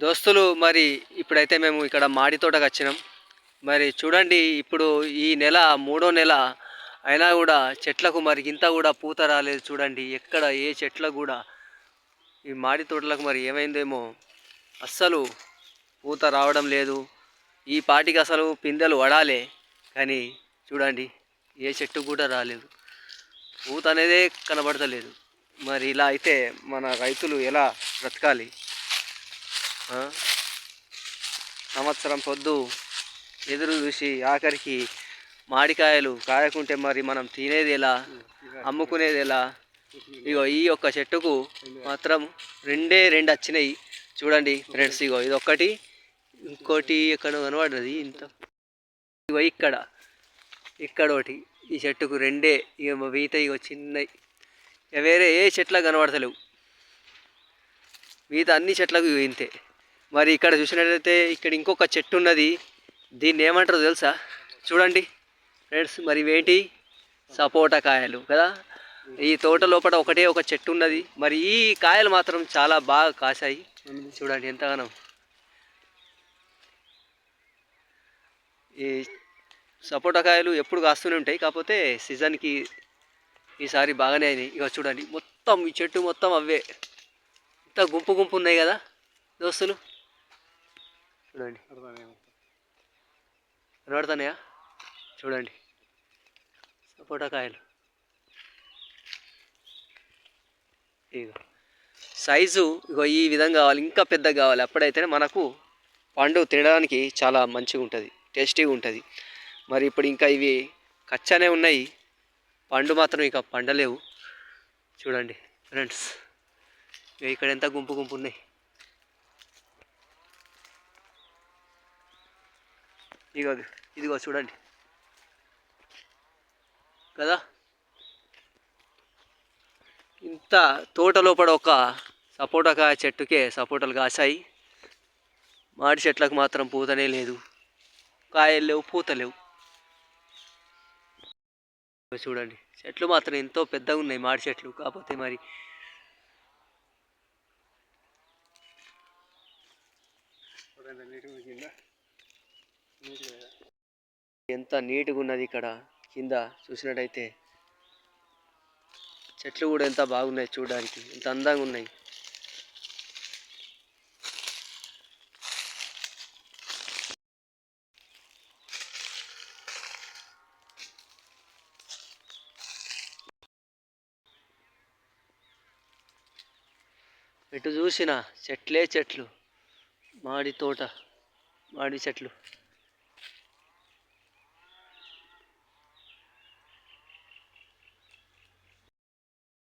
దోస్తులు మరి ఇప్పుడైతే మేము ఇక్కడ మాడి తోటకు వచ్చినాం. మరి చూడండి, ఇప్పుడు ఈ నెల మూడో నెల అయినా కూడా చెట్లకు మరి ఇంత కూడా పూత రాలేదు. చూడండి, ఎక్కడ ఏ చెట్లకు కూడా ఈ మాడి తోటలకు మరి ఏమైందేమో అస్సలు పూత రావడం లేదు. ఈ పాటికి అసలు పిందెలు వడాలే, కానీ చూడండి ఏ చెట్టు కూడా రాలేదు. పూత అనేదే కనబడతలేదు. మరి ఇలా అయితే మన రైతులు ఎలా బ్రతకాలి? సంవత్సరం పొద్దు ఎదురు చూసి ఆఖరికి మామిడికాయలు కాయకుంటే మరి మనం తినేది ఎలా, అమ్ముకునేది ఎలా? ఇగో ఈ ఒక్క చెట్టుకు మాత్రం రెండు వచ్చినాయి. చూడండి ఫ్రెండ్స్, ఇగో ఇది ఒక్కటి, ఇంకోటి ఎక్కడ కనబడ్డది ఇంత. ఇగో ఇక్కడ ఒకటి, ఈ చెట్టుకు రెండే. ఇక మిగతా ఇగో చిన్నవి, వేరే ఏ చెట్లకు కనబడతలేవు. మిగతా అన్ని చెట్లకు ఇంతే. మరి ఇక్కడ చూసినట్లయితే ఇక్కడ ఇంకొక చెట్టు ఉన్నది. దీన్ని ఏమంటారో తెలుసా? చూడండి ఫ్రెండ్స్, మరి వేటి సపోటా కాయలు కదా. ఈ తోట లోపల ఒకటే ఒక చెట్టు ఉన్నది. మరి ఈ కాయలు మాత్రం చాలా బాగా కాసాయి. చూడండి ఎంతగానో. ఈ సపోటా కాయలు ఎప్పుడు కాస్తూనే ఉంటాయి, కాకపోతే సీజన్కి ఈసారి బాగానే అయినాయి. ఇక చూడండి మొత్తం ఈ చెట్టు మొత్తం అవే, ఇంత గుంపు గుంపు ఉన్నాయి కదా దోస్తులు. చూడండి కనబడుతున్నాయా? చూడండి సపోటా కాయలు. ఇగో సైజు ఇగో ఈ విధంగా కావాలి, ఇంకా పెద్దగా కావాలి. అప్పుడైతేనే మనకు పండు తినడానికి చాలా మంచిగా ఉంటుంది, టేస్టీగా ఉంటుంది. మరి ఇప్పుడు ఇంకా ఇవి కచ్చానే ఉన్నాయి, పండు మాత్రం ఇక పండలేవు. చూడండి ఫ్రెండ్స్, ఇక్కడ ఎంత గుంపు గుంపు ఉన్నాయి. ఇదిగో చూడండి కదా. ఇంత తోట లోపల ఒక సపోటా కాయ చెట్టుకే సపోటాలు కాసాయి. మాడి చెట్లకు మాత్రం పూతనే లేదు, కాయలు లేవు, పూత లేవు. చూడండి చెట్లు మాత్రం ఎంతో పెద్దగా ఉన్నాయి మాడి చెట్లు. కాకపోతే మరి ఎంత నీట్గా ఉన్నది ఇక్కడ కింద. చూసినట్టయితే చెట్లు కూడా ఎంత బాగున్నాయి, చూడడానికి ఎంత అందంగా ఉన్నాయి. ఎటు చూసినా చెట్లే చెట్లు, మాడి తోట, మాడి చెట్లు.